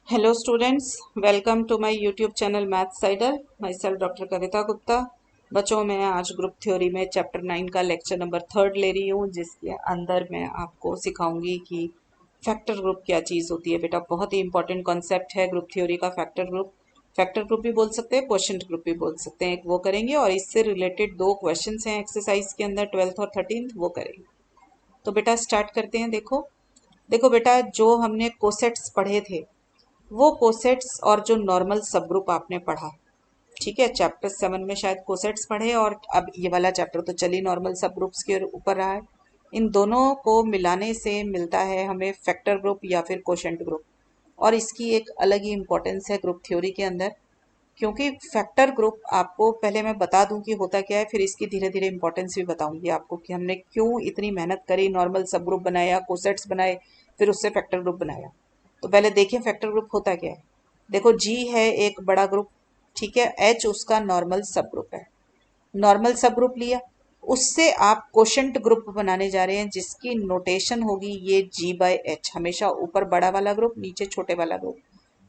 Hello students, welcome to my YouTube channel Math Sider. Myself Dr. कविता गुप्ता। बच्चों मैं आज group theory में chapter 9 का लेक्चर नंबर 3 ले रही हूँ, जिसके अंदर मैं आपको सिखाऊंगी कि फैक्टर ग्रुप क्या चीज़ होती है। बेटा बहुत ही इंपॉर्टेंट कॉन्सेप्ट है ग्रुप थ्योरी का फैक्टर ग्रुप। फैक्टर ग्रुप भी बोल सकते हैं, क्वोशिएंट ग्रुप भी बोल सकते हैं, वो करेंगे। और इससे रिलेटेड दो क्वेश्चन हैं एक्सरसाइज के अंदर 12th और 13th, वो करेंगे। तो बेटा स्टार्ट करते हैं। देखो देखो बेटा, जो हमने कोसेट्स पढ़े थे वो कोसेट्स और जो नॉर्मल सब ग्रुप आपने पढ़ा, ठीक है, चैप्टर 7 में शायद कोसेट्स पढ़े, और अब ये वाला चैप्टर तो चली नॉर्मल सब ग्रुप्स के ऊपर रहा है। इन दोनों को मिलाने से मिलता है हमें फैक्टर ग्रुप या फिर कोशेंट ग्रुप। और इसकी एक अलग ही इंपॉर्टेंस है ग्रुप थ्योरी के अंदर, क्योंकि फैक्टर ग्रुप आपको पहले मैं बता दूं कि होता क्या है, फिर इसकी धीरे धीरे इंपॉर्टेंस भी बताऊंगी आपको कि हमने क्यों इतनी मेहनत करी, नॉर्मल सब ग्रुप बनाया, कोसेट्स बनाए, फिर उससे फैक्टर ग्रुप बनाया। तो पहले देखिए फैक्टर ग्रुप होता क्या है। देखो जी है एक बड़ा ग्रुप, ठीक है, एच उसका नॉर्मल सब ग्रुप है। नॉर्मल सब ग्रुप लिया, उससे आप कोशेंट ग्रुप बनाने जा रहे हैं, जिसकी नोटेशन होगी ये जी बाय एच, हमेशा ऊपर बड़ा वाला ग्रुप नीचे छोटे वाला ग्रुप।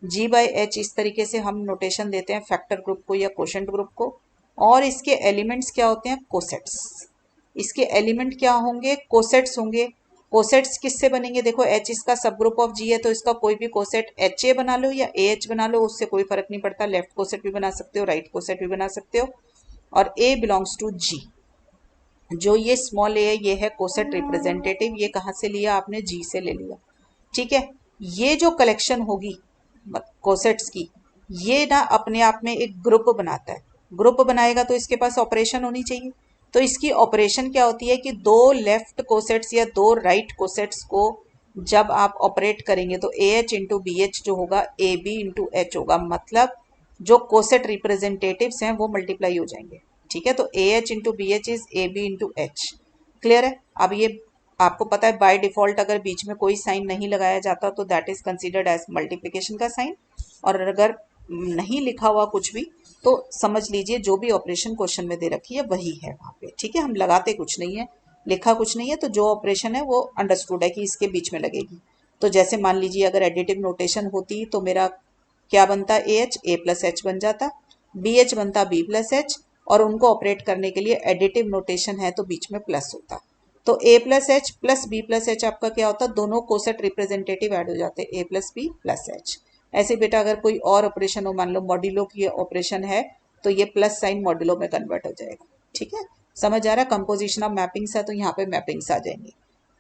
जी बाय एच इस तरीके से हम नोटेशन देते हैं फैक्टर ग्रुप को या कोशेंट ग्रुप को। और इसके एलिमेंट्स क्या होते हैं? कोसेट्स। इसके एलिमेंट क्या होंगे? कोसेट्स होंगे। कोसेट्स किससे बनेंगे? देखो एच इसका सब ग्रुप ऑफ जी है, तो इसका कोई भी कोसेट एच ए बना लो या ए एच बना लो, उससे कोई फर्क नहीं पड़ता। लेफ्ट कोसेट भी बना सकते हो, राइट कोसेट भी बना सकते हो। और ए बिलोंग्स टू जी। जो ये स्मॉल ए है ये है कोसेट रिप्रेजेंटेटिव। ये कहाँ से लिया आपने? जी से ले लिया, ठीक है। ये जो कलेक्शन होगी कोसेट्स की, ये ना अपने आप में एक ग्रुप बनाता है। ग्रुप बनाएगा तो इसके पास ऑपरेशन होनी चाहिए। तो इसकी ऑपरेशन क्या होती है कि दो लेफ्ट कोसेट्स या दो राइट कोसेट्स को जब आप ऑपरेट करेंगे तो A H into B H जो होगा ए बी इंटू एच होगा। मतलब जो कोसेट रिप्रेजेंटेटिव्स हैं वो मल्टीप्लाई हो जाएंगे, ठीक है। तो A H into B H is A B into H. Clear है? अब ये आपको पता है बाय डिफॉल्ट अगर बीच में कोई साइन नहीं लगाया जाता तो that is considered as multiplication का साइन। और अगर नहीं लिखा हुआ कुछ भी तो समझ लीजिए जो भी ऑपरेशन क्वेश्चन में दे रखी है वही है वहां पे, ठीक है। हम लगाते कुछ नहीं है, लिखा कुछ नहीं है, तो जो ऑपरेशन है वो अंडरस्टूड है कि इसके बीच में लगेगी। तो जैसे मान लीजिए अगर एडिटिव नोटेशन होती तो मेरा क्या बनता? A H A plus H बन जाता, बी एच बनता बी प्लस एच। और उनको ऑपरेट करने के लिए एडिटिव नोटेशन है तो बीच में प्लस होता। तो A plus H plus B plus H आपका क्या होता? दोनों कोसेट रिप्रेजेंटेटिव ऐड हो जाते, A plus B plus H. ऐसे बेटा अगर कोई और ऑपरेशन हो, मान लो मॉड्यूलो की ऑपरेशन है, तो ये प्लस साइन मॉड्यूलो में कन्वर्ट हो जाएगा, ठीक है। समझ आ रहा? कंपोजिशन ऑफ मैपिंग्स है तो यहाँ पे मैपिंग्स आ जाएंगी।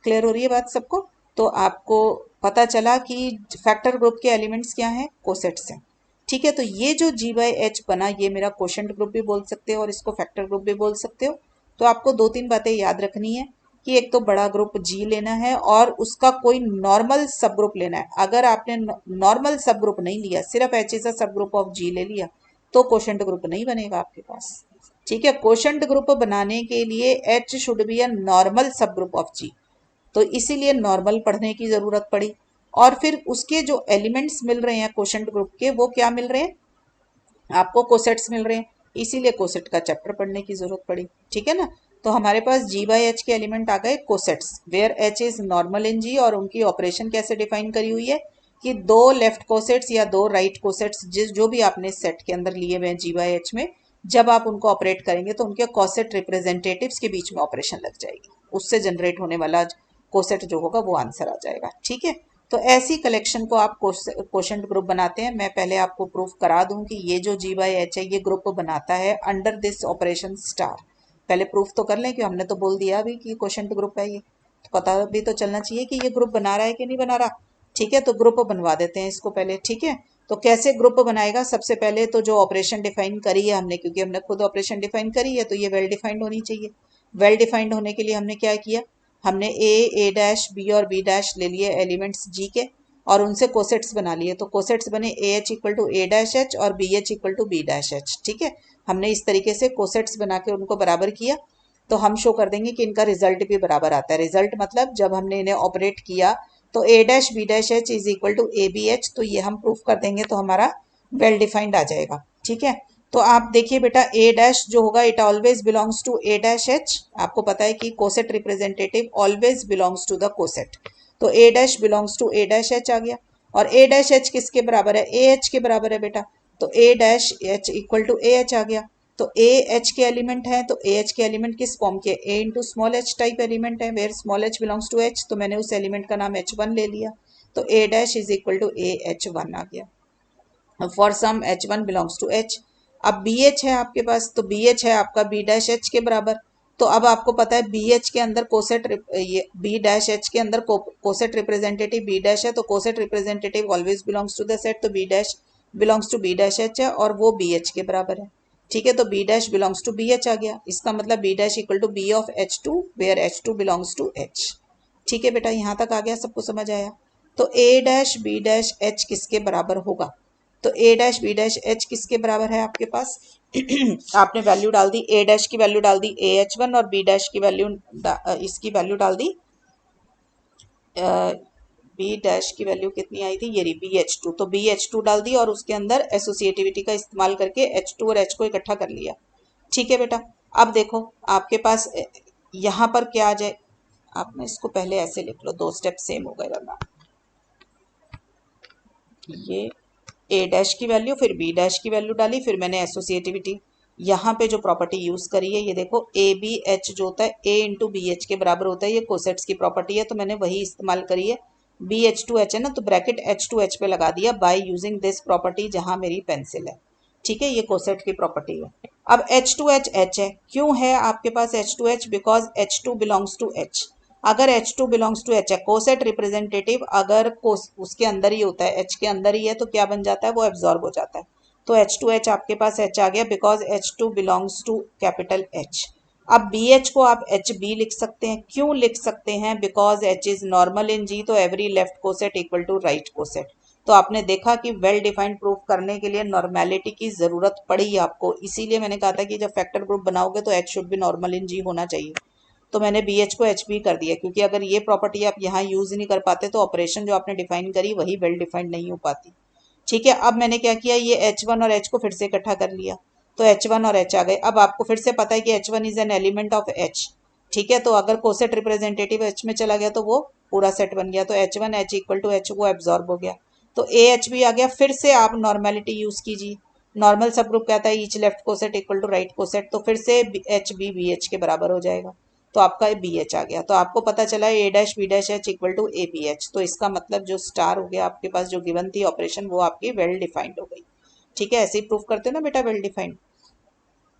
क्लियर हो रही है बात सबको? तो आपको पता चला कि फैक्टर ग्रुप के एलिमेंट्स क्या हैं? कोसेट्स हैं, ठीक है। तो ये जो जी बाई एच बना ये मेरा कोशेंट ग्रुप भी बोल सकते हो और इसको फैक्टर ग्रुप भी बोल सकते हो। तो आपको दो तीन बातें याद रखनी है कि एक तो बड़ा ग्रुप जी लेना है और उसका कोई नॉर्मल सब ग्रुप लेना है। अगर आपने नॉर्मल सब ग्रुप नहीं लिया, सिर्फ एच इज अ सब ग्रुप ऑफ जी ले लिया, तो कोशेंट ग्रुप नहीं बनेगा आपके पास, ठीक है। कोशेंट ग्रुप बनाने के लिए H should be a normal सब ग्रुप ऑफ जी, तो इसीलिए नॉर्मल पढ़ने की जरूरत पड़ी। और फिर उसके जो एलिमेंट्स मिल रहे हैं कोशेंट ग्रुप के, वो क्या मिल रहे हैं आपको? कोसेट्स मिल रहे हैं, इसीलिए कोसेट का चैप्टर पढ़ने की जरूरत पड़ी, ठीक है ना। तो हमारे पास जी बाई एच के एलिमेंट आ गए cosets, where H is normal in G. और उनकी ऑपरेशन कैसे डिफाइन करी हुई है कि दो लेफ्ट कोसेट्स या दो राइट कोसेट्स जिस जो भी आपने सेट के अंदर लिए हुए हैं जी बाई एच में, जब आप उनको ऑपरेट करेंगे तो उनके कोसेट रिप्रेजेंटेटिव्स के बीच में ऑपरेशन लग जाएगी, उससे जनरेट होने वाला कोसेट जो होगा वो आंसर आ जाएगा, ठीक है। तो ऐसी कलेक्शन को आप कोशेंट ग्रुप बनाते हैं। मैं पहले आपको प्रूफ करा दूं कि ये जो जी बाई एच है ये ग्रुप बनाता है अंडर दिस ऑपरेशन स्टार। पहले प्रूफ तो कर लें कि हमने तो बोल दिया अभी कि कोशेंट ग्रुप है ये, तो पता भी तो चलना चाहिए कि ये ग्रुप बना रहा है कि नहीं बना रहा, ठीक है। तो ग्रुप बनवा देते हैं इसको पहले, ठीक है। तो कैसे ग्रुप बनाएगा? सबसे पहले तो जो ऑपरेशन डिफाइन करी है हमने, क्योंकि हमने खुद ऑपरेशन डिफाइन करी है तो ये वेल डिफाइंड होनी चाहिए। वेल डिफाइंड होने के लिए हमने क्या किया? हमने ए डैश बी और बी डैश ले लिए एलिमेंट्स जी के, और उनसे कोसेट्स बना लिए। तो कोसेट्स बने A H equal to A dash H और B H equal to B dash H, ठीक है। हमने इस तरीके से कोसेट्स बना के उनको बराबर किया, तो हम शो कर देंगे कि इनका रिजल्ट भी बराबर आता है। रिजल्ट मतलब जब हमने इन्हें ऑपरेट किया तो A dash B dash H is equal to A B H, तो ये हम प्रूफ कर देंगे तो हमारा वेल डिफाइंड आ जाएगा, ठीक है। तो आप देखिए बेटा ए डैश जो होगा it always belongs to A dash H. आपको पता है कि coset representative always belongs to the coset, तो A dash belongs to A dash H आ गया। और ए डैश एच किसके बराबर है, ए एच के बराबर है बेटा, तो A dash H equal to A H आ गया। तो ए एच के एलिमेंट है, तो ए एच के एलिमेंट किस फॉर्म के, A into small h type element है, where small h belongs to H, तो मैंने उस एलिमेंट का नाम एच वन ले लिया, तो A dash is equal to A H one आ गया। For some H one belongs to H, अब बी एच है आपके पास, तो बी एच है आपका बी डैश एच के बराबर। तो अब आपको पता है बी एच के अंदर कोसेट, ये बी डैश एच के अंदर कोसेट रिप्रेजेंटेटिव बी डैश है, तो coset representative always belongs to the set, तो B dash belongs to B dash H है और वो बी एच के बराबर है। ठीक है, तो B dash belongs to B H आ गया, इसका मतलब B dash equal to B of H two where H two belongs to H. ठीक है बेटा, यहाँ तक आ गया, सबको समझ आया। तो A dash B dash H किसके बराबर होगा, तो A dash B dash H किसके बराबर है आपके पास आपने वैल्यू डाल दी, ए डैश की वैल्यू डाल दी ए एच वन और बी डैश की वैल्यू इसकी वैल्यू डाल दी, बी डैश की वैल्यू कितनी आई थी, ये रही बी एच टू, तो बी एच टू डाल दी और उसके अंदर एसोसिएटिविटी का इस्तेमाल करके एच टू और एच को इकट्ठा कर लिया। ठीक है बेटा, अब देखो आपके पास यहाँ पर क्या आ जाए, आपने इसको पहले ऐसे लिख लो, दो स्टेप सेम हो गए वरना, ये ए डैश की वैल्यू फिर बी डैश की वैल्यू डाली, फिर मैंने एसोसिएटिविटी यहाँ पे जो प्रॉपर्टी यूज करी है, ये देखो ए बी एच जो होता है ए इंटू बी एच के बराबर होता है, ये कोसेट्स की प्रॉपर्टी है, तो मैंने वही इस्तेमाल करी है। बी एच टू एच है ना, तो ब्रैकेट एच टू एच पे लगा दिया बाय यूजिंग दिस प्रॉपर्टी, जहां मेरी पेंसिल है। ठीक है, ये कोसेट की प्रॉपर्टी है। अब एच टू एच एच है, क्यों है आपके पास H two H, because H two belongs to H. अगर H two belongs to H है, कोसेट रिप्रेजेंटेटिव अगर उसके अंदर ही होता है, एच के अंदर ही है, तो क्या बन जाता है, वो एब्जॉर्ब हो जाता है। तो एच टू एच आपके पास एच आ गया, because H two belongs to capital H. अब बी एच को आप एच बी लिख सकते हैं, क्यों लिख सकते हैं, because H is normal in G, तो every left coset equal to right coset. तो आपने देखा कि वेल डिफाइंड प्रूफ करने के लिए नॉर्मेलिटी की जरूरत पड़ी आपको, इसीलिए मैंने कहा था कि जब फैक्टर ग्रुप बनाओगे तो H should be normal in G होना चाहिए। तो मैंने बी एच को एच बी कर दिया, क्योंकि अगर ये प्रॉपर्टी आप यहाँ यूज नहीं कर पाते तो ऑपरेशन जो आपने डिफाइन करी वही वेल डिफाइंड नहीं हो पाती। ठीक है, अब मैंने क्या किया, ये एच वन और एच को फिर से इकट्ठा कर लिया, तो एच वन और एच आ गए। अब आपको फिर से पता है कि H one is an element of H. ठीक है, तो अगर कोसेट रिप्रेजेंटेटिव एच में चला गया तो वो पूरा सेट बन गया, तो H one H equal to H वो एब्जॉर्ब हो गया, तो ए एच भी आ गया। फिर से आप नॉर्मेलिटी यूज कीजिए, नॉर्मल सब ग्रुप कहता है each left coset equal to right coset, तो फिर से एच बी बी एच के बराबर हो जाएगा, तो आपका बी एच आ गया। तो आपको पता चला A dash B dash H equal to A B H, तो इसका मतलब जो स्टार हो गया आपके पास, जो गिवन थी ऑपरेशन, वो आपकी वेल डिफाइंड हो गई। ठीक है, ऐसे ही प्रूफ करते हो ना बेटा वेल डिफाइंड।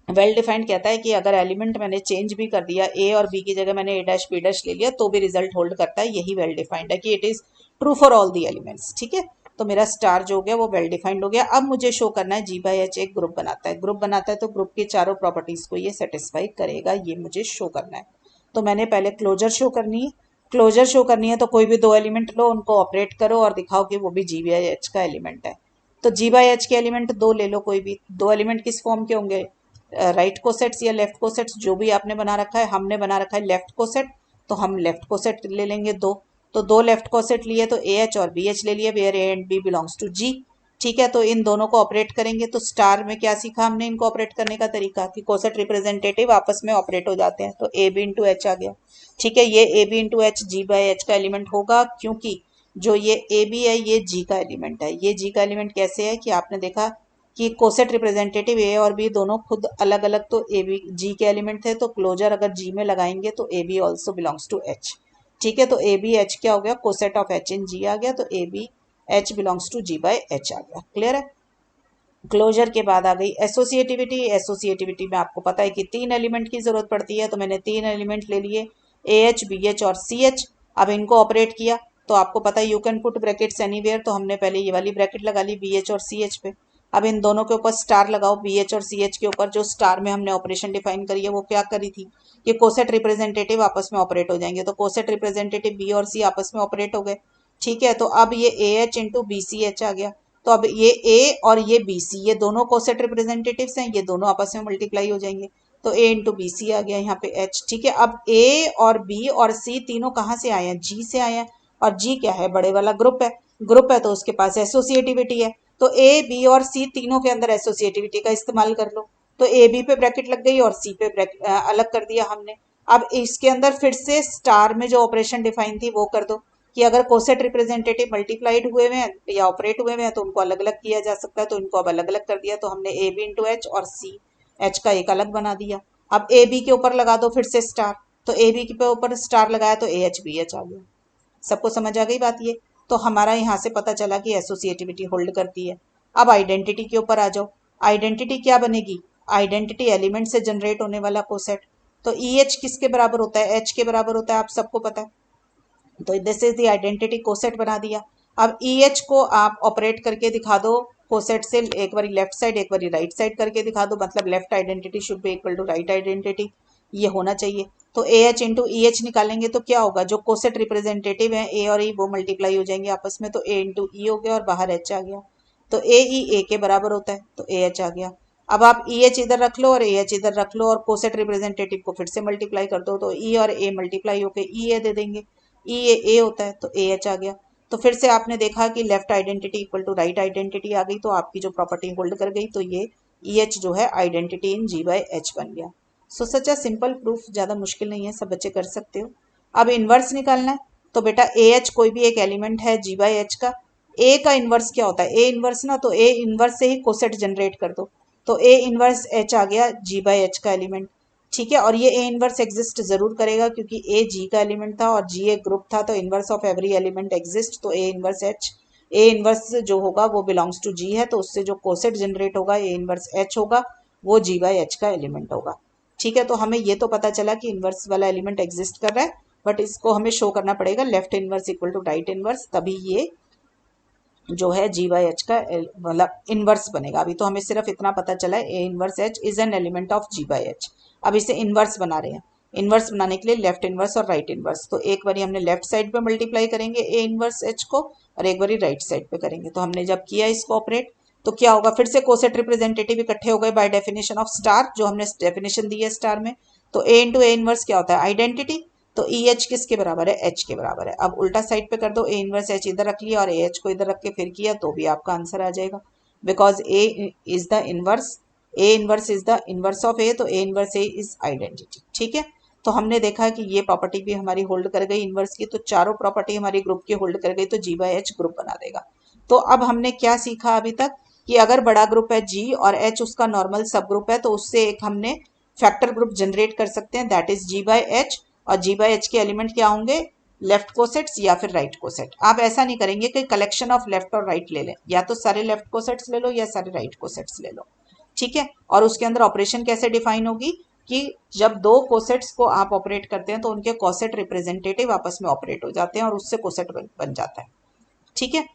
वेल डिफाइंड कहता है कि अगर एलिमेंट मैंने चेंज भी कर दिया, ए और बी की जगह मैंने ए डैश बी डैश ले लिया, तो भी रिजल्ट होल्ड करता है, यही वेल डिफाइंड है कि it is true for all the elements. ठीक है, तो मेरा स्टार जो हो गया वो वेल डिफाइंड हो गया। अब मुझे शो करना है जी बाई एच एक ग्रुप बनाता है, ग्रुप बनाता है तो ग्रुप की चारों प्रॉपर्टीज को ये सेटिस्फाई करेगा, ये मुझे शो करना है। तो मैंने पहले क्लोजर शो करनी है, क्लोजर शो करनी है तो कोई भी दो एलिमेंट लो, उनको ऑपरेट करो और दिखाओ कि वो भी जी बाई एच का एलिमेंट है। तो जी बाई एच के एलिमेंट दो ले लो, कोई भी दो एलिमेंट किस फॉर्म के होंगे, राइट कोसेट्स या लेफ्ट कोसेट्स, जो भी आपने बना रखा है। हमने बना रखा है लेफ्ट कोसेट, तो हम लेफ्ट कोसेट ले लेंगे दो, तो दो लेफ्ट कोसेट लिए तो ए एच और बी एच ले लिए, where A and B belongs to G. ठीक है, तो इन दोनों को ऑपरेट करेंगे, तो स्टार में क्या सीखा हमने इनको ऑपरेट करने का तरीका, कि कोसेट रिप्रेजेंटेटिव आपस में ऑपरेट हो जाते हैं, तो ए बी इंटू एच आ गया। ठीक है, ये A B into H G by H का एलिमेंट होगा, क्योंकि जो ये ए बी है ये जी का एलिमेंट है। ये जी का एलिमेंट कैसे है कि आपने देखा कि कोसेट रिप्रेजेंटेटिव ए और बी दोनों खुद अलग अलग तो ए बी जी के एलिमेंट थे, तो क्लोजर अगर जी में लगाएंगे तो A B also belongs to H. ठीक है, तो ए बी एच क्या हो गया, coset of H in G आ गया, तो A B H belongs to G by H आ गया। क्लियर है। क्लोजर के बाद आ गई एसोसिएटिविटी। एसोसिएटिविटी में आपको पता है कि तीन एलिमेंट की जरूरत पड़ती है, तो मैंने तीन एलिमेंट ले लिए, ए एच बी एच और सी एच। अब इनको ऑपरेट किया तो आपको पता है you can put brackets anywhere, तो हमने पहले ये वाली ब्रैकेट लगा ली बी एच और सी एच पे। अब इन दोनों के ऊपर स्टार लगाओ, बी एच और सी एच के ऊपर जो स्टार में हमने ऑपरेशन डिफाइन करी है वो क्या करी थी, ये कोसेट रिप्रेजेंटेटिव आपस में ऑपरेट हो जाएंगे, तो कोसेट रिप्रेजेंटेटिव बी और सी आपस में ऑपरेट हो गए। ठीक है, तो अब ये A H into B C H आ गया, तो अब ये ए और ये बी सी, ये दोनों कोसेट रिप्रेजेंटेटिव्स हैं, ये दोनों आपस में मल्टीप्लाई हो जाएंगे, तो ए इंटू बी सी आ गया यहाँ पे एच। ठीक है, अब ए और बी और सी तीनों कहाँ से आए हैं, जी से आए हैं, और जी क्या है, बड़े वाला ग्रुप है, ग्रुप है तो उसके पास एसोसिएटिविटी है, तो ए बी और सी तीनों के अंदर एसोसिएटिविटी का इस्तेमाल कर लो, तो ए बी पे ब्रैकेट लग गई और सी पे ब्रैकेट अलग कर दिया हमने। अब इसके अंदर फिर से स्टार में जो ऑपरेशन डिफाइन थी वो कर दो, कि अगर कोसेट रिप्रेजेंटेटिव मल्टीप्लाइड हुए हुए हैं या ऑपरेट हुए हुए हैं तो उनको अलग अलग किया जा सकता है, तो इनको अब अलग अलग कर दिया। तो हमने ए बी इंटू एच और सी एच का एक अलग बना दिया। अब ए बी के ऊपर लगा दो फिर से स्टार, तो ए बी के ऊपर स्टार लगाया तो ए एच बी एच आ गया। सबको समझ आ गई बात ये? तो हमारा यहाँ से पता चला कि एसोसिएटिविटी होल्ड करती है। अब आइडेंटिटी के ऊपर आ जाओ। आइडेंटिटी क्या बनेगी? आइडेंटिटी एलिमेंट से जनरेट होने वाला कोसेट। तो ई एच किसके बराबर होता है? एच के बराबर होता है, आप सबको पता है। तो this is the identity coset बना दिया। अब ई एच को आप ऑपरेट करके दिखा दो कोसेट से, एक बारी लेफ्ट साइड एक बारी राइट साइड करके दिखा दो, मतलब left identity should be equal to right identity, ये होना चाहिए। तो A H into E H निकालेंगे तो क्या होगा? जो कोसेट रिप्रेजेंटेटिव है ए और ई वो मल्टीप्लाई हो जाएंगे आपस में, तो ए इंटू ई हो गया और बाहर एच आ गया। तो ए ई ए के बराबर होता है तो ए एच आ गया। अब आप ई एच इधर रख लो और ए एच इधर रख लो और कोसेट रिप्रेजेंटेटिव को फिर से मल्टीप्लाई कर दो, तो ई और ए मल्टीप्लाई होकर ई ए दे देंगे। ई ए होता है तो ए एच आ गया। तो फिर से आपने देखा कि left identity equal to right identity आ गई, तो आपकी जो प्रॉपर्टी होल्ड कर गई, तो ये ई एच जो है identity in G by H बन गया। सो सच अ सिंपल प्रूफ, ज़्यादा मुश्किल नहीं है, सब बच्चे कर सकते हो। अब इन्वर्स निकालना है, तो बेटा ए एच कोई भी एक एलिमेंट है जी बाई एच का, ए का इन्वर्स क्या होता है? ए इन्वर्स ना, तो ए इन्वर्स से ही कोसेट जनरेट कर दो, तो ए इन्वर्स एच आ गया जी बाई एच का एलिमेंट। ठीक है, और ये ए इनवर्स एग्जिस्ट जरूर करेगा क्योंकि ए जी का एलिमेंट था और जी एक ग्रुप था, तो inverse of every element exist, तो A inverse H, A inverse जो होगा वो बिलोंग्स टू जी है, तो उससे जो कोसेट जनरेट होगा ए इनवर्स एच होगा, वो जी बाई एच का एलिमेंट होगा। ठीक है, तो हमें ये तो पता चला कि इनवर्स वाला एलिमेंट एग्जिस्ट कर रहा है, बट इसको हमें शो करना पड़ेगा left inverse equal to right inverse, तभी ये जो है जी बाई एच का मतलब इनवर्स बनेगा। अभी तो हमें सिर्फ इतना पता चला है A inverse H is an element of G by H. अब इसे इनवर्स बना रहे हैं। इनवर्स बनाने के लिए लेफ्ट इनवर्स और राइट इनवर्स, तो एक बारी हमने लेफ्ट साइड पे मल्टीप्लाई करेंगे ए इनवर्स एच को और एक बारी राइट साइड पे करेंगे। तो हमने जब किया इसको ऑपरेट तो क्या होगा? फिर से कोसेट रिप्रेजेंटेटिव इकट्ठे हो गए बाय डेफिनेशन ऑफ स्टार, जो हमने डेफिनेशन दी है स्टार में। तो ए इंटू ए इनवर्स क्या होता है? आइडेंटिटी। तो ई एच किसके बराबर है? एच के बराबर है। अब उल्टा साइड पे कर दो, ए इनवर्स एच इधर रख लिया और ए एच को इधर रख के फिर किया तो भी आपका आंसर आ जाएगा, because A is the inverse, A inverse is the inverse of A, तो A inverse A is identity. ठीक है, तो हमने देखा कि ये प्रॉपर्टी भी हमारी होल्ड कर गई इनवर्स की, तो चारों प्रॉपर्टी हमारी ग्रुप की होल्ड कर गई, तो जी बाई एच ग्रुप बना देगा। तो अब हमने क्या सीखा अभी तक कि अगर बड़ा ग्रुप है जी और एच उसका नॉर्मल सब ग्रुप है, तो उससे एक हमने फैक्टर ग्रुप जनरेट कर सकते हैं, that is G by H. और जी बाई एच के एलिमेंट क्या होंगे? लेफ्ट कोसेट्स या फिर राइट कोसेट। आप ऐसा नहीं करेंगे कि कलेक्शन ऑफ लेफ्ट और राइट ले लें, या तो सारे लेफ्ट कोसेट्स ले लो या सारे राइट कोसेट्स ले लो। ठीक है, और उसके अंदर ऑपरेशन कैसे डिफाइन होगी कि जब दो कोसेट्स को आप ऑपरेट करते हैं तो उनके कोसेट रिप्रेजेंटेटिव आपस में ऑपरेट हो जाते हैं और उससे कोसेट बन जाता है। ठीक है,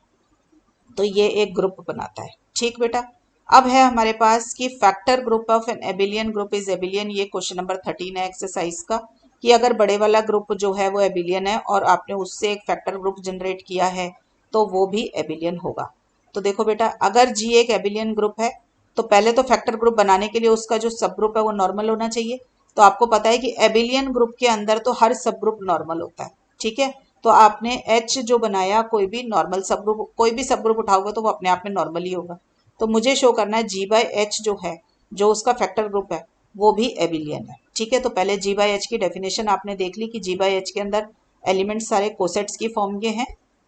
तो ये एक ग्रुप बनाता है। ठीक बेटा, अब है हमारे पास कि factor group of an abelian group is abelian. ये क्वेश्चन नंबर 13 है एक्सरसाइज का, कि अगर बड़े वाला ग्रुप जो है वो एबिलियन है और आपने उससे एक फैक्टर ग्रुप जनरेट किया है तो वो भी एबिलियन होगा। तो देखो बेटा, अगर जी एक एबिलियन ग्रुप है तो पहले तो फैक्टर ग्रुप बनाने के लिए उसका जो सब ग्रुप है वो नॉर्मल होना चाहिए। तो आपको पता है कि एबिलियन ग्रुप के अंदर तो हर सब ग्रुप नॉर्मल होता है। ठीक है, तो आपने एच जो बनाया, कोई भी नॉर्मल सब ग्रुप, कोई भी सब ग्रुप उठाओगे तो वो अपने आप में नॉर्मल ही होगा। तो मुझे शो करना है जी बाई एच जो है, जो उसका फैक्टर ग्रुप है, वो भी एबिलियन है। ठीक है, तो पहले जी बाई एच की डेफिनेशन आपने देख ली कि जी बाई एच के अंदर एलिमेंट सारे कोसेट्स की फॉर्म के हैं।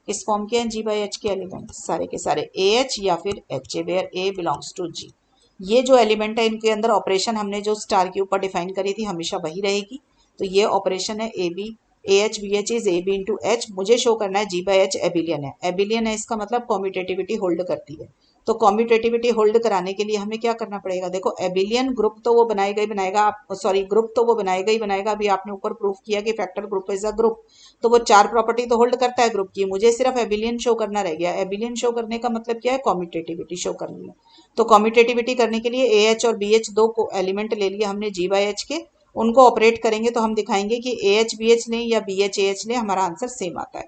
किस फॉर्म के हैं जी बाई एच के एलिमेंट? सारे के सारे ए एच या फिर H A, where A belongs to G. ये जो एलिमेंट है इनके अंदर ऑपरेशन हमने जो स्टार के ऊपर डिफाइन करी थी हमेशा वही रहेगी। तो ये ऑपरेशन है A B, A H B H is A B into H. मुझे शो करना है जी बाई एच एबिलियन है। एबिलियन है इसका मतलब कॉम्यूटेटिविटी होल्ड करती है। तो कॉम्यूटेटिविटी होल्ड कराने के लिए हमें क्या करना पड़ेगा? देखो, एबिलियन ग्रुप तो वो बनाएगा ही बनाएगा, आप सॉरी ग्रुप तो वो बनाएगा ही बनाएगा। अभी आपने ऊपर प्रूफ किया कि factor group is a group, तो वो चार प्रॉपर्टी तो होल्ड करता है ग्रुप की। मुझे सिर्फ एबिलियन शो करना रह गया। एबिलियन शो करने का मतलब क्या है? कॉम्यूटेटिविटी शो करनी है। तो कॉम्यूटेटिविटी करने के लिए ए एच और बी एच दो एलिमेंट ले लिए हमने जी बाई एच के, उनको ऑपरेट करेंगे तो हम दिखाएंगे कि ए एच बी एच लें या बी एच ए एच लें, हमारा आंसर सेम आता है।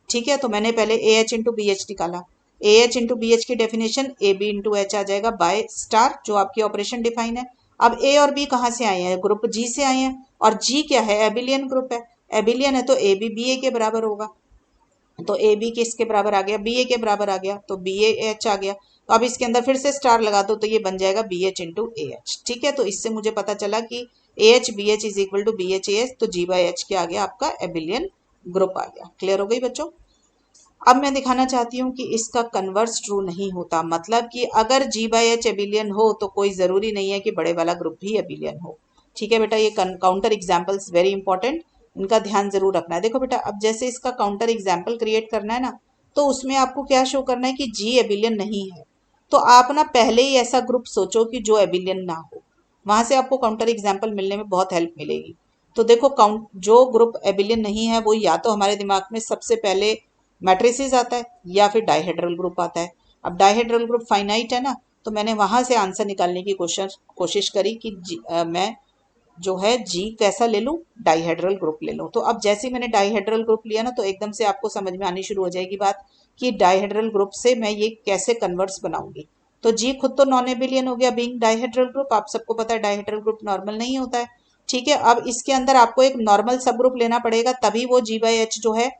ठीक है, तो मैंने पहले A H into B H निकाला। A H into B H की definition A B into H आ जाएगा बाय स्टार, जो आपकी ऑपरेशन डिफाइन है। अब ए और बी कहाँ से आए हैं? ग्रुप जी से आए हैं, और जी क्या है? एबिलियन ग्रुप है। एबिलियन है तो ए बी बी ए के बराबर होगा। तो ए बी किसके बराबर आ गया? बी ए के बराबर आ गया, तो बी एच आ गया। तो अब इसके अंदर फिर से स्टार लगा दो तो ये बन जाएगा B H into A H. ठीक है, तो इससे मुझे पता चला कि A H B H is equal to B H A H, तो जी बाई एच क्या आ गया? आपका एबिलियन ग्रुप आ गया। क्लियर हो गई बच्चों? अब मैं दिखाना चाहती हूँ कि इसका कन्वर्स ट्रू नहीं होता, मतलब कि अगर जी बाई एच एबिलियन हो तो कोई ज़रूरी नहीं है कि बड़े वाला ग्रुप भी एबिलियन हो। ठीक है बेटा, ये काउंटर एग्जाम्पल्स वेरी इंपॉर्टेंट, इनका ध्यान जरूर रखना है। देखो बेटा, अब जैसे इसका काउंटर एग्जाम्पल क्रिएट करना है ना, तो उसमें आपको क्या शो करना है कि जी एबिलियन नहीं है। तो आप ना पहले ही ऐसा ग्रुप सोचो कि जो एबिलियन ना हो, वहां से आपको काउंटर एग्जाम्पल मिलने में बहुत हेल्प मिलेगी। तो देखो, काउंट जो ग्रुप एबिलियन नहीं है वो या तो हमारे दिमाग में सबसे पहले मैट्रिसेस आता है या फिर डाइहेड्रल ग्रुप आता है। अब डाइहेड्रल ग्रुप फाइनाइट है ना, तो मैंने वहां से आंसर निकालने की कोशिश करी कि मैं जो है जी कैसा ले लूं, डाइहेड्रल ग्रुप ले लूं। तो अब जैसे ही मैंने डाइहेड्रल ग्रुप लिया ना, तो एकदम से आपको समझ में आनी शुरू हो जाएगी बात कि डाइहेड्रल ग्रुप से मैं ये कैसे कन्वर्ट्स बनाऊंगी। तो जी खुद तो नॉन एबिलियन हो गया बीइंग डाइहेड्रल ग्रुप, आप सबको पता है डाइहेड्रल ग्रुप नॉर्मल नहीं होता है। ठीक है, अब इसके अंदर आपको एक नॉर्मल सब ग्रुप लेना पड़ेगा, तभी वो जी बाई एच जो है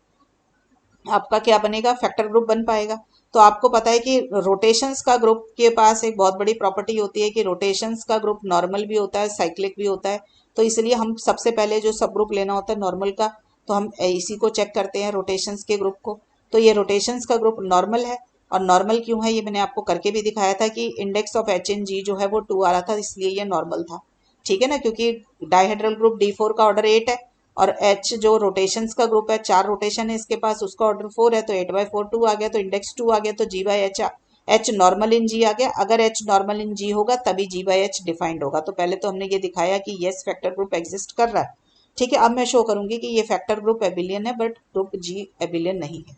आपका क्या बनेगा, फैक्टर ग्रुप बन पाएगा। तो आपको पता है कि रोटेशंस का ग्रुप के पास एक बहुत बड़ी प्रॉपर्टी होती है कि रोटेशंस का ग्रुप नॉर्मल भी होता है, साइक्लिक भी होता है। तो इसलिए हम सबसे पहले जो सब ग्रुप लेना होता है नॉर्मल का, तो हम इसी को चेक करते हैं, रोटेशंस के ग्रुप को। तो ये रोटेशंस का ग्रुप नॉर्मल है, और नॉर्मल क्यों है ये मैंने आपको करके भी दिखाया था कि इंडेक्स ऑफ एच इन जी जो है वो 2 आ रहा था, इसलिए ये नॉर्मल था। ठीक है ना, क्योंकि डाइहेड्रल ग्रुप D4 का ऑर्डर 8 है, और एच जो रोटेशंस का ग्रुप है, 4 रोटेशन है इसके पास, उसका ऑर्डर 4 है, तो 8/4 2 आ गया, तो इंडेक्स 2 आ गया, तो G by H H normal in G आ गया। अगर एच नॉर्मल इन जी होगा तभी जी बाई एच डिफाइंड होगा। तो पहले तो हमने ये दिखाया कि येस फैक्टर ग्रुप एग्जिस्ट कर रहा है। ठीक है, अब मैं शो करूंगी कि ये फैक्टर ग्रुप एबिलियन है बट ग्रुप जी एबिलियन नहीं है।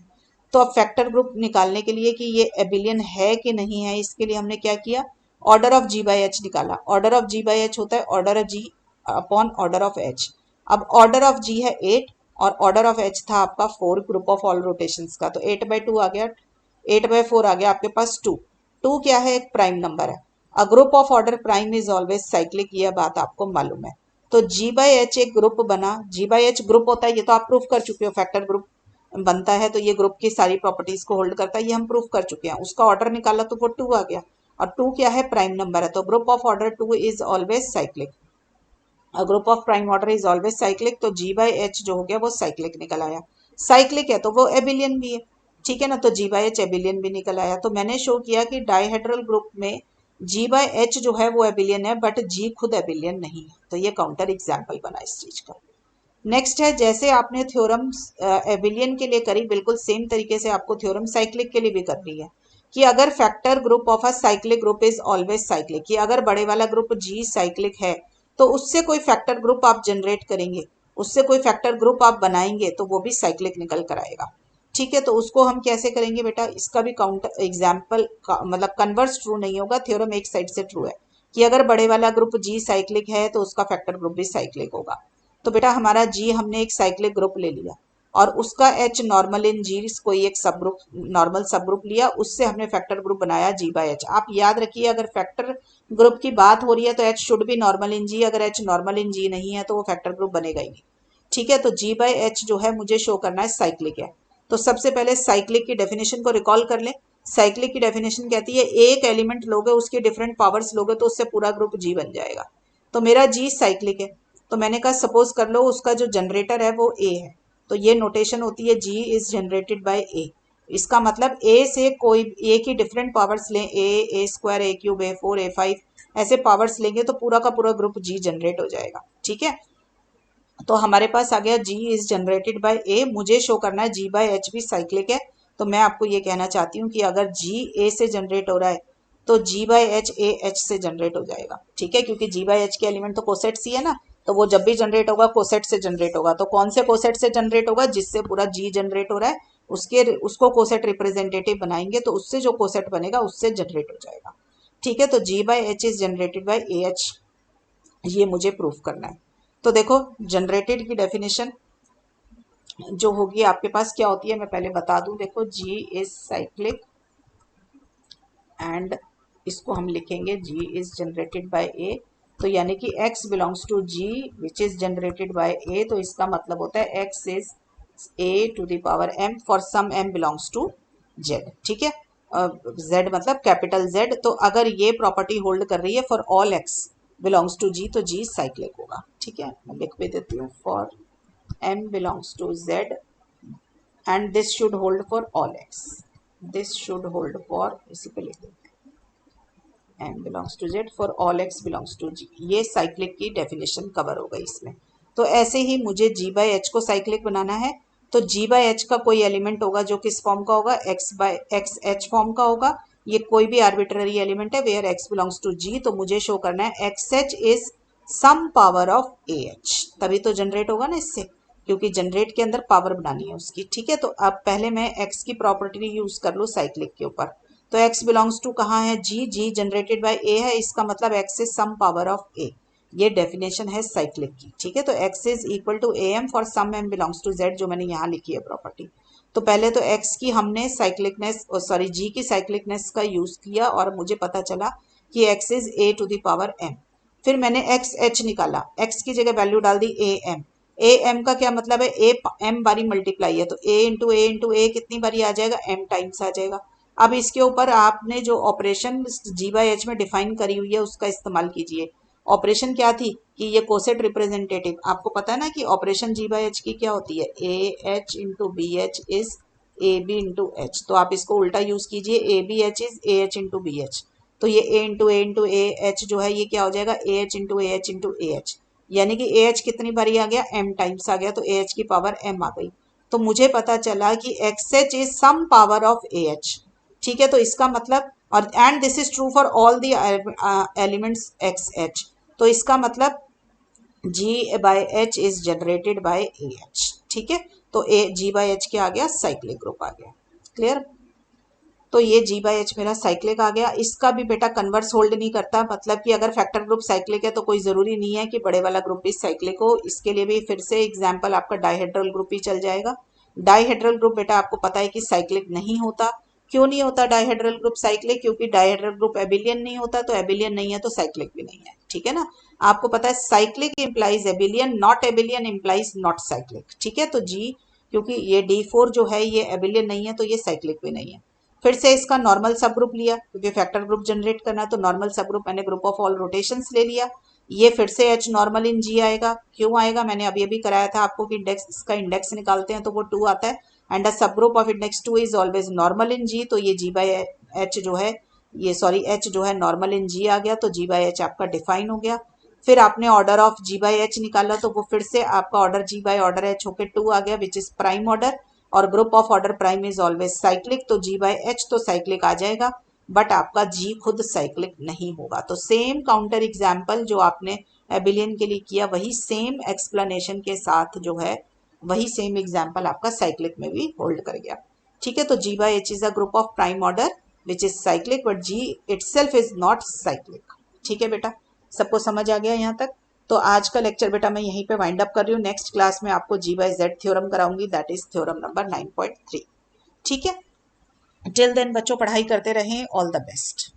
तो अब फैक्टर ग्रुप निकालने के लिए कि ये एबिलियन है कि नहीं है, इसके लिए हमने क्या किया, order of G by H निकाला। Order of G by H होता है order of G upon order of H. अब ऑर्डर ऑफ जी है 8 और ऑर्डर ऑफ एच था आपका 4 ग्रुप ऑफ ऑल रोटेशंस का, तो 8/2 आ गया, 8/4 आ गया आपके पास 2। 2 क्या है, एक प्राइम नंबर है। अ group of order prime is always cyclic, यह बात आपको मालूम है। तो जी बाई एच एक ग्रुप बना, जी बाई एच ग्रुप होता है, ये तो आप प्रूफ कर चुके हो, फैक्टर ग्रुप बनता है तो ये ग्रुप की सारी प्रॉपर्टीज को होल्ड करता है, ये हम प्रूफ कर चुके हैं। उसका ऑर्डर निकाला तो वो 2 आ गया, और 2 क्या है, प्राइम नंबर है, तो group of order 2 is always cyclic. A group of prime order is always cyclic, तो जी बाई एच जो हो गया वो साइक्लिक निकल आया। साइक्लिक है तो वो एबिलियन भी है। ठीक है ना, तो जी बाई एच एबिलियन भी निकल आया। तो मैंने शो किया कि डाइहेड्रल ग्रुप में जी बाई एच जो है वो एबिलियन है, बट जी खुद एबिलियन नहीं है। तो ये काउंटर एग्जाम्पल बना इस चीज का। नेक्स्ट है, जैसे आपने थ्योरम एबिलियन के लिए करी, बिल्कुल सेम तरीके से आपको थ्योरम साइक्लिक के लिए भी करनी है कि अगर factor group of a cyclic group is always cyclic, कि अगर बड़े वाला ग्रुप जी साइक्लिक है तो उससे कोई फैक्टर ग्रुप आप जनरेट करेंगे, उससे कोई फैक्टर ग्रुप आप बनाएंगे तो वो भी साइक्लिक निकल कर आएगा। ठीक है, तो उसको हम कैसे करेंगे बेटा, इसका भी काउंटर एग्जाम्पल मतलब कन्वर्स ट्रू नहीं होगा, थ्योरम एक साइड से ट्रू है कि अगर बड़े वाला ग्रुप जी साइक्लिक है तो उसका फैक्टर ग्रुप भी साइक्लिक होगा। तो बेटा हमारा जी हमने एक साइक्लिक ग्रुप ले लिया, और उसका एच नॉर्मल इन जी कोई एक सब ग्रुप, नॉर्मल सब ग्रुप लिया, उससे हमने फैक्टर ग्रुप बनाया जी बाई एच। आप याद रखिए, अगर फैक्टर ग्रुप की बात हो रही है तो एच शुड भी नॉर्मल इन जी, अगर एच नॉर्मल इन जी नहीं है तो वो फैक्टर ग्रुप बनेगा ही नहीं। ठीक है, तो जी बाई एच जो है मुझे शो करना है साइक्लिक है। तो सबसे पहले साइक्लिक की डेफिनेशन को रिकॉल कर ले। साइक्लिक की डेफिनेशन कहती है एक एलिमेंट लोगे, उसके डिफरेंट पावर्स लोगे तो उससे पूरा ग्रुप जी बन जाएगा। तो मेरा जी साइक्लिक है, तो मैंने कहा सपोज कर लो उसका जो जनरेटर है वो ए है, तो ये नोटेशन होती है जी इज जनरेटेड बाय ए। इसका मतलब ए से कोई ए की डिफरेंट पावर्स लें, ए स्क्वायर, ए क्यूब, A4, A5, ऐसे पावर्स लेंगे तो पूरा का पूरा ग्रुप जी जनरेट हो जाएगा। ठीक है, तो हमारे पास आ गया जी इज जनरेटेड बाय ए, मुझे शो करना है जी बाय एच भी साइक्लिक है। तो मैं आपको ये कहना चाहती हूँ कि अगर जी ए से जनरेट हो रहा है तो G by H A H से जनरेट हो जाएगा। ठीक है, क्योंकि जी बाय एच के एलिमेंट तो कोसेट सी है ना, तो वो जब भी जनरेट होगा कोसेट से जनरेट होगा। तो कौन से कोसेट से जनरेट होगा, जिससे पूरा जी जनरेट हो रहा है उसके उसको कोसेट रिप्रेजेंटेटिव बनाएंगे, तो उससे जो कोसेट बनेगा उससे जनरेट हो जाएगा। ठीक है, तो G by H is generated by A H, ये मुझे प्रूफ करना है। तो देखो, जनरेटेड की डेफिनेशन जो होगी आपके पास क्या होती है मैं पहले बता दूं। देखो, जी इज साइक्लिक एंड इसको हम लिखेंगे G is generated by A, तो यानी कि x belongs to G which is generated by A, तो इसका मतलब होता है x is a to the power m for some m belongs to z। ठीक है, z मतलब कैपिटल Z। तो अगर ये प्रॉपर्टी होल्ड कर रही है for all x belongs to G, तो जी साइक्लिक होगा। ठीक है, मैं लिख भी देती हूँ, for m belongs to z and this should hold for all X, this should hold for, इसी पे लिख देते हैं M belongs to Z for all X belongs to G. ये साइक्लिक की डेफिनेशन कवर हो गई इसमें। तो ऐसे ही मुझे जी बाई एच को साइक्लिक बनाना है, तो जी बाई एच का कोई एलिमेंट होगा जो किस फॉर्म का होगा, X by X H form का होगा। ये कोई भी आर्बिट्ररी एलिमेंट है where X belongs to G, तो मुझे शो करना है X H is some power of A H, तभी तो जनरेट होगा ना इससे, क्योंकि जनरेट के अंदर पावर बनानी है उसकी। ठीक है, तो अब पहले मैं एक्स की प्रॉपर्टी यूज कर लूँ साइक्लिक के ऊपर। तो एक्स बिलोंग्स टू कहाँ है, जी, जी जनरेटेड बाय ए है, इसका मतलब X is some power of A. ये डेफिनेशन है साइक्लिक की। ठीक है, तो X is equal to A M for some M belongs to Z, जो मैंने यहाँ लिखी है प्रॉपर्टी। तो पहले तो एक्स की हमने साइक्लिकनेस, सॉरी जी की साइक्लिकनेस का यूज किया और मुझे पता चला कि X is A to the power M. फिर मैंने एक्स एच निकाला, एक्स की जगह वैल्यू डाल दी ए एम। ए एम का क्या मतलब है, ए एम बारी मल्टीप्लाई है, तो ए इंटू ए कितनी बारी आ जाएगा, एम टाइम्स आ जाएगा। अब इसके ऊपर आपने जो ऑपरेशन जी बाई एच में डिफाइन करी हुई है उसका इस्तेमाल कीजिए। ऑपरेशन क्या थी कि ये कोसेट रिप्रेजेंटेटिव, आपको पता है ना कि ऑपरेशन जी बाई एच की क्या होती है, A H into B H is A B into H. तो आप इसको उल्टा यूज कीजिए, A B H is A H into B H. तो ये ए इंटू ए एच जो है ये क्या हो जाएगा, ए एच इंटू ए एच, यानी कि ए एच कितनी बारी आ गया, एम टाइम्स आ गया, तो ए एच की पावर एम आ गई। तो मुझे पता चला कि X H is some power of A H. ठीक है, तो इसका मतलब, और and this is true for all the elements X H, तो इसका मतलब G by H is generated by A H. ठीक है, तो ए जी बाई एच क्या आ गया, साइक्लिक ग्रुप आ गया। क्लियर, तो ये जी बाई एच मेरा साइक्लिक आ गया। इसका भी बेटा कन्वर्स होल्ड नहीं करता, मतलब कि अगर फैक्टर ग्रुप साइक्लिक है तो कोई जरूरी नहीं है कि बड़े वाला ग्रुप भी साइक्लिक हो। इसके लिए भी फिर से एग्जाम्पल आपका डाइहेड्रल ग्रुप ही चल जाएगा। डाइहेड्रल ग्रुप बेटा आपको पता है कि साइक्लिक नहीं होता। क्यों नहीं होता डाइहेड्रल ग्रुप साइक्लिक, क्योंकि डाइहेड्रल ग्रुप एबिलियन नहीं होता, तो एबिलियन नहीं है तो साइक्लिक भी नहीं है। ठीक है ना, आपको पता है cyclic implies एबिलियन, not एबिलियन implies not cyclic. ठीक है, तो जी क्योंकि ये D4 जो है ये एबिलियन नहीं है तो ये साइक्लिक भी नहीं है। फिर से इसका नॉर्मल सब ग्रुप लिया, क्योंकि फैक्टर ग्रुप जनरेट करना है, तो नॉर्मल सब ग्रुप मैंने ग्रुप ऑफ ऑल रोटेशंस ले लिया। ये फिर से H नॉर्मल इन G आएगा। क्यों आएगा, मैंने अभी अभी कराया था आपको कि इंडेक्स, इसका इंडेक्स निकालते हैं तो वो 2 आता है, एंड अ सब group of index 2 is always normal in G, तो ये G बाई एच जो है, ये सॉरी H जो है नॉर्मल इन G आ गया, तो G बाई एच आपका डिफाइन हो गया। फिर आपने order of G by H निकाला, तो वो फिर से आपका order G by order H होके 2 आ गया, विच इज प्राइम ऑर्डर, और group of order prime is always cyclic, तो जी बाई एच तो साइक्लिक आ जाएगा, बट आपका जी खुद साइक्लिक नहीं होगा। तो सेम काउंटर एग्जाम्पल जो आपने एबिलियन के लिए किया, वही सेम एक्सप्लेनेशन के साथ जो है वही सेम एग्जाम्पल आपका साइक्लिक में भी होल्ड कर गया। ठीक है, तो G by H is a group of prime order which is cyclic, but G itself is not cyclic. ठीक है बेटा, सबको समझ आ गया यहाँ तक। तो आज का लेक्चर बेटा मैं यहीं पे वाइंड अप कर रही हूँ। नेक्स्ट क्लास में आपको जी बाई जेड थ्योरम कराऊंगी, दैट इज थ्योरम नंबर 9.3। ठीक है, टिल देन बच्चों पढ़ाई करते रहें, ऑल द बेस्ट।